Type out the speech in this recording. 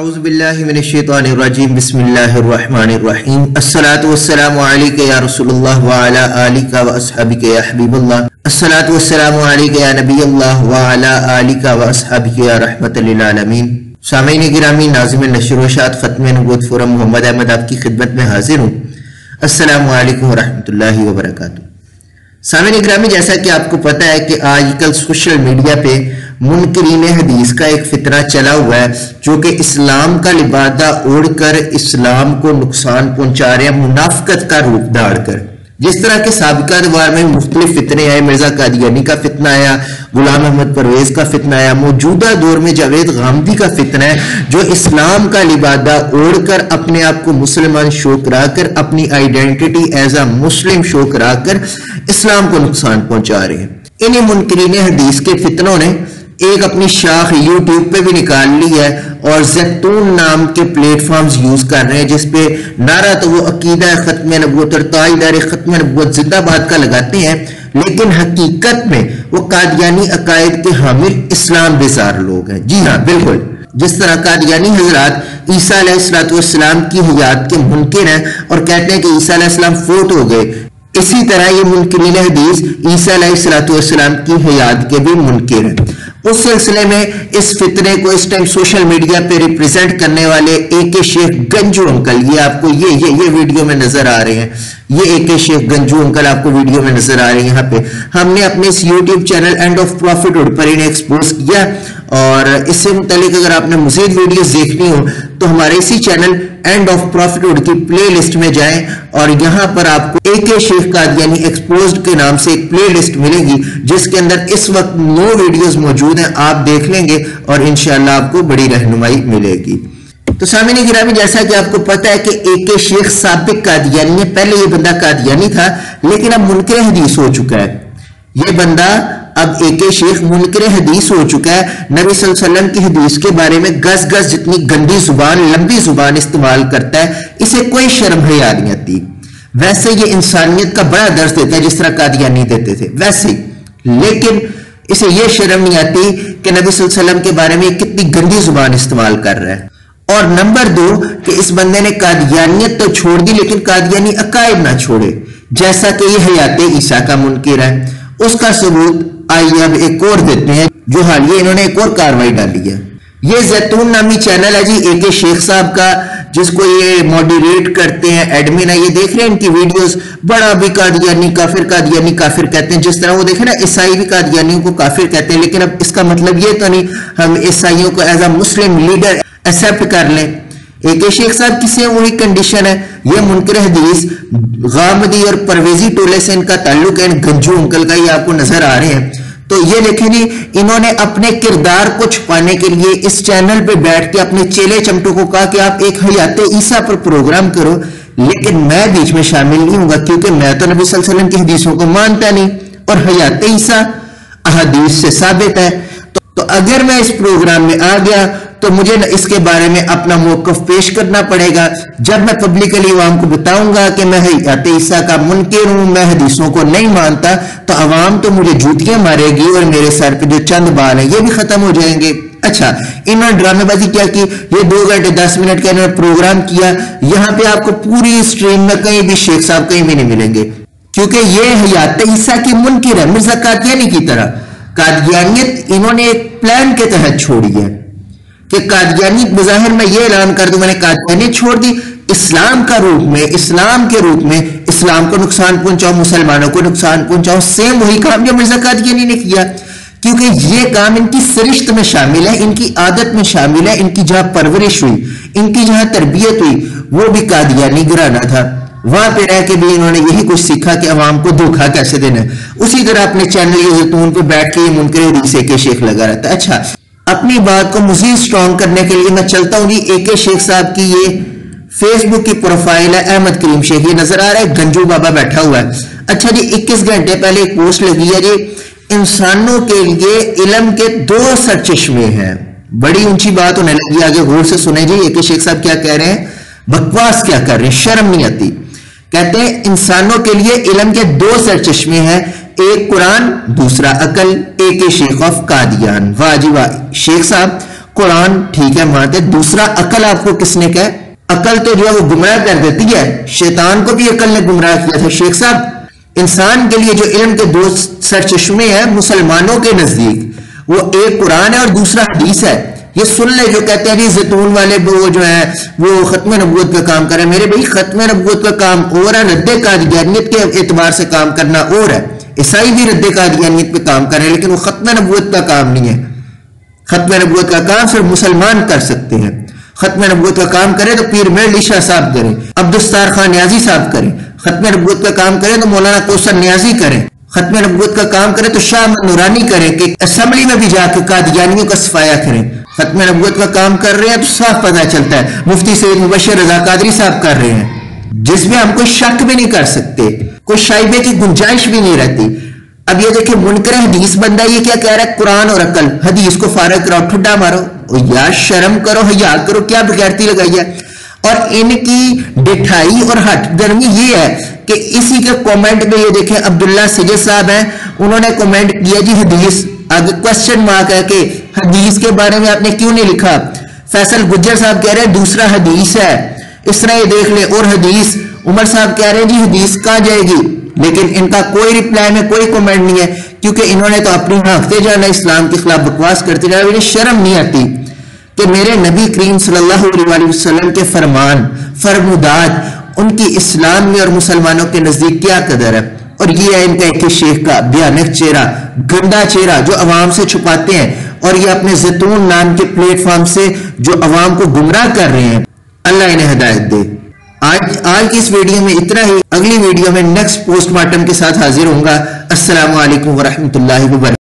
اعوذ باللہ من الشیطان الرجیم بسم اللہ الرحمن الرحیم الصلاۃ والسلام علیک یا رسول اللہ وعلی آلک و اصحابک یا حبیب اللہ الصلاۃ والسلام علیک یا نبی اللہ وعلی آلک و اصحابک یا رحمت للعالمین۔ سامعین گرامی، ناظم نشر و اشاعت ختم نبوت فورم محمد احمد آپ کی خدمت میں حاضر ہوں۔ السلام علیکم ورحمۃ اللہ وبرکاتہ۔ سامعین گرامی، جیسا کہ آپ کو پتہ ہے کہ آج کل سوشل میڈیا پہ منکرین حدیث کا ایک فتنہ چلا ہوا ہے، جو کہ اسلام کا لبادہ اوڑھ کر اسلام کو نقصان پہنچا رہے ہیں، منافقت کا روپ دھار کر۔ جس طرح کے سابقہ ادوار میں مختلف فتنے آئے، مرزا قادیانی کا فتنہ آیا، غلام احمد پرویز کا فتنہ آیا، موجودہ دور میں جاوید غامدی کا فتنہ ہے، جو اسلام کا لبادہ اوڑھ کر اپنے آپ کو مسلمان شو کرا کر، اپنی آئیڈینٹی ایز اے مسلم شو کرا کر اسلام کو نقصان پہنچا رہے ہیں۔ انہیں منکرین حدیث کے فتنوں نے ایک اپنی شاخ یوٹیوب پہ بھی نکال لی ہے اور زیتون نام کے پلیٹ فارمز یوز کر رہے ہیں، جس پہ نعرہ تو وہ عقیدہ ختم نبوت اور تائیدار ختم نبوت زندہ باد کا لگاتے ہیں، لیکن حقیقت میں وہ قادیانی عقائد کے حامل اسلام بیزار لوگ ہیں۔ جی ہاں، بالکل جس طرح قادیانی حضرات عیسیٰ علیہ السلام کی حیات کے منکر ہیں اور کہتے ہیں کہ عیسیٰ علیہ السلام فوت ہو گئے، اسی طرح یہ منکرین حدیث عیسیٰ علیہ السلام کی حیات کے بھی منکر ہیں۔ اس سلسلے میں اس فتنے کو اس ٹائم سوشل میڈیا پہ ریپریزنٹ کرنے والے اے کے شیخ گنجو انکل، یہ آپ کو یہ ویڈیو میں نظر آ رہے ہیں، یہ اے کے شیخ گنجو انکل آپ کو ویڈیو میں نظر آ رہے ہیں۔ یہاں پہ ہم نے اپنے اس YouTube channel and of prophethood پر انہیں ایکسپوز کیا، اور اس سے متعلق اگر آپ نے مزید ویڈیوز دیکھنی ہو تو ہمارے اسی channel and of prophethood کی پلے لسٹ میں جائیں، اور یہاں پر آپ کو اے کے شیخ قادیانی ایکسپوزڈ کے نام سے ایک پلے لسٹ ملے گی، جس کے اندر اس وقت 9 ویڈیوز موجود ہیں، آپ دیکھ لیں گے اور انشاءاللہ آپ کو بڑی رہنمائی ملے گی۔ تو سامعین گرامی، جیسا کہ آپ کو پتہ ہے کہ اے کے شیخ سابق قادیانی ہے، پہلے یہ بندہ قادیانی تھا لیکن اب منکر حدیث ہو چکا ہے۔ یہ بندہ اب اے کے شیخ منکر حدیث ہو چکا ہے، نبی صلی اللہ علیہ وسلم کی حدیث کے بارے میں گز گز جتنی گندی زبان، لمبی زبان استعمال کرتا ہے، اسے کوئی شرم حیا نہیں آتی۔ ویسے یہ انسانیت کا بڑا درس دیتا ہے جس طرح قادیانی دیتے تھے ویسے، لیکن اسے یہ شرم نہیں آتی کہ نبی صلی اللہ علیہ وسلم کے بارے میں کتنی گندی زبان استعمال کر رہا ہے۔ اور نمبر 2 کہ اس بندے نے قادیانیت تو چھوڑ دی لیکن قادیانی عقائد نہ چھوڑے، جیسا کہ یہ حیات عیسیٰ کا منکر ہے۔ اس کا ثبوت آئیے اب ایک اور دیتے ہیں، جو حالیہ انہوں نے ایک اور کاروائی ڈالی ہے۔ یہ زیتون نامی چینل ہے جی اے کے شیخ صاحب کا، جس کو یہ ماڈریٹ کرتے ہیں، ایڈمن ہے۔ یہ دیکھ رہے ہیں ان کی ویڈیوز، بڑا بھی قادیانی کافر کہتے ہیں، جس طرح وہ دیکھیں نا عیسائی بھی قادیانیوں کو کافر کہتے ہیں، لیکن اب اس کا مطلب یہ تو نہیں ہم عیسائیوں کو as a Muslim leader accept کر لیں۔ اے کے شیخ صاحب کسی وہی کنڈیشن ہے، یہ منکر حدیث غامدی اور پرویزی ٹولے سے ان کا تعلق ہے، گنجو انکل کا، یہ آپ کو نظر آ رہے ہیں۔ تو یہ دیکھیں جی، انہوں نے اپنے کردار کو چھپانے کے لیے اس چینل پہ بیٹھ کے اپنے چیلے چمٹوں کو کہا کہ آپ ایک حیات عیسیٰ پر پروگرام کرو، لیکن میں بیچ میں شامل نہیں ہوں گا کیونکہ میں تو نبی صلی اللہ علیہ وسلم کی حدیثوں کو مانتا نہیں، اور حیات عیسیٰ احادیث سے ثابت ہے۔ تو اگر میں اس پروگرام میں آ گیا تو مجھے اس کے بارے میں اپنا موقف پیش کرنا پڑے گا۔ جب میں پبلکلی عوام کو بتاؤں گا کہ میں حیات عیسیٰ کا منکر ہوں، میں حدیثوں کو نہیں مانتا، تو عوام تو مجھے جوتیاں مارے گی اور میرے سر پہ جو چند بال ہیں یہ بھی ختم ہو جائیں گے۔ اچھا، انہوں نے ڈرامے بازی کیا کی، یہ 2 گھنٹے 10 منٹ کا انہوں نے پروگرام کیا۔ یہاں پہ آپ کو پوری اسٹریم میں کہیں بھی شیخ صاحب کہیں بھی نہیں ملیں گے، کیونکہ یہ حیات عیسیٰ کی منکر ہے، مرزا قادیانی کی طرح۔ قادیانیت انہوں نے ایک پلان کے تحت چھوڑی ہے کہ قادیانی بظاہر میں یہ اعلان کر دوں میں نے قادیانیت چھوڑ دی، اسلام کے روپ میں اسلام کو نقصان پہنچاؤ، مسلمانوں کو نقصان پہنچاؤ، سیم وہی کام جو مرزا قادیانی نے کیا، کیونکہ یہ کام ان کی سرشت میں شامل ہے، ان کی عادت میں شامل ہے، ان کی جہاں پرورش ہوئی، ان کی جہاں تربیت ہوئی وہ بھی قادیانی گھرانہ تھا، وہاں پہ رہ کے بھی انہوں نے یہی کچھ سیکھا کہ عوام کو دھوکہ کیسے دینا ہے۔ اسی طرح اپنے چینل یہ زیتون پہ بیٹھ کے یہ منکر حدیث کے شیخ لگا رہتا ہے۔ اچھا، اپنی بات کو مزید سٹرونگ کرنے کے لیے میں چلتا ہوں جی، اے کے شیخ صاحب کی یہ فیس بک کی پروفائل ہے، احمد کریم شیخ، یہ نظر آ رہا ہے گنجو بابا بیٹھا ہوا ہے۔ اچھا جی، 21 گھنٹے پہلے ایک پوسٹ لگی ہے جی، انسانوں کے لیے علم کے 2 سرچشمے ہیں۔ بڑی اونچی بات ہونے لگی، آگے غور سے سنیں جی اے کے شیخ صاحب کیا کہہ رہے ہیں، بکواس کیا کر رہے ہیں، شرم نہیں آتی۔ کہتے ہیں انسانوں کے لیے علم کے 2 سرچشمے ہیں، ایک قرآن، دوسرا عقل۔ اے کے شیخ آف قادیان، واہ جی واہ، شیخ صاحب قرآن ٹھیک ہے مانتے، دوسرا عقل آپ کو کس نے کہا؟ عقل تو جو ہے وہ گمراہ کر دیتی ہے، شیطان کو بھی عقل نے گمراہ کیا تھا۔ شیخ صاحب، انسان کے لیے جو علم کے دو سرچشمے ہیں مسلمانوں کے نزدیک، وہ ایک قرآن ہے اور دوسرا حدیث ہے۔ یہ سن لے جو کہتے ہیں جی زیتون والے وہ جو ہیں وہ ختم نبوت کا کام کریں، میرے بھائی ختم نبوت کا کام اور ہے، رد قادیانیت کے اعتبار سے کام کرنا اور ہے۔ عیسائی بھی رد قادیانیت پہ کام کریں لیکن وہ ختم نبوت کا کام نہیں ہے۔ ختم نبوت کا کام صرف مسلمان کر سکتے ہیں۔ ختم نبوت کا کام کرے تو پیر میر علی شاہ صاحب کریں، عبدالستار خان نیازی صاحب کریں۔ ختم نبوت کا کام کرے تو مولانا کوثر نیازی کریں۔ ختم نبوت کا کام کرے تو شاہ احمد نورانی کریں کہ اسمبلی میں بھی جا کے قادیانیوں کا صفایا کریں۔ ختم نبوت کا کام کر رہے ہیں تو صاف پتہ چلتا ہے مفتی سید مبشر رضا قادری صاحب کر رہے ہیں، جس میں ہم کوئی شک بھی نہیں کر سکتے، کوئی شائبے کی گنجائش بھی نہیں رہتی۔ اب یہ دیکھیں منکر حدیث بندہ یہ کیا کہہ رہا ہے؟ قرآن اور عقل، حدیث کو فارغ کراؤ، ٹھڈا مارو، یا شرم کرو، حیا کرو، کیا بغیرتی لگائی ہے؟ اور ان کی ڈٹھائی اور ہٹ درمی یہ ہے کہ اسی کے کومنٹ میں یہ دیکھیں عبداللہ سجد صاحب ہیں، انہوں نے کومنٹ کیا جی حدیث، آگے کوسچن مارک ہے کہ حدیث کے بارے میں آپ نے کیوں نہیں لکھا؟ فیصل گجر صاحب کہہ رہے ہیں دوسرا حدیث ہے، اس طرح یہ دیکھ لیں اور حدیث۔ عمر صاحب کہہ رہے ہیں جی حدیث کہاں جائے گی، لیکن ان کا کوئی ریپلائی میں کوئی کومنٹ نہیں ہے کیونکہ انہوں نے تو اپنی ہانکتے جانا، اسلام کے خلاف بکواس کرتے جانا۔ انہیں شرم نہیں آتی کہ میرے نبی کریم صلی اللہ علیہ وسلم کے فرمان فرمودات ان کی اسلام میں اور مسلمانوں کے نزدیک کیا قدر ہے؟ اور یہ ہے ان کا ایک شیخ کا بیانک چہرہ، گندا چہرہ جو عوام سے چھپاتے ہیں، اور یہ اپنے زیتون نام کے پلیٹ فارم سے جو عوام کو گمراہ کر رہے ہیں۔ اللہ انہیں ہدایت دے۔ آج کی اس ویڈیو میں اتنا ہی، اگلی ویڈیو میں نیکسٹ پوسٹ مارٹم کے ساتھ حاضر ہوں گا۔ السلام علیکم ورحمۃ اللہ وبرکاتہ۔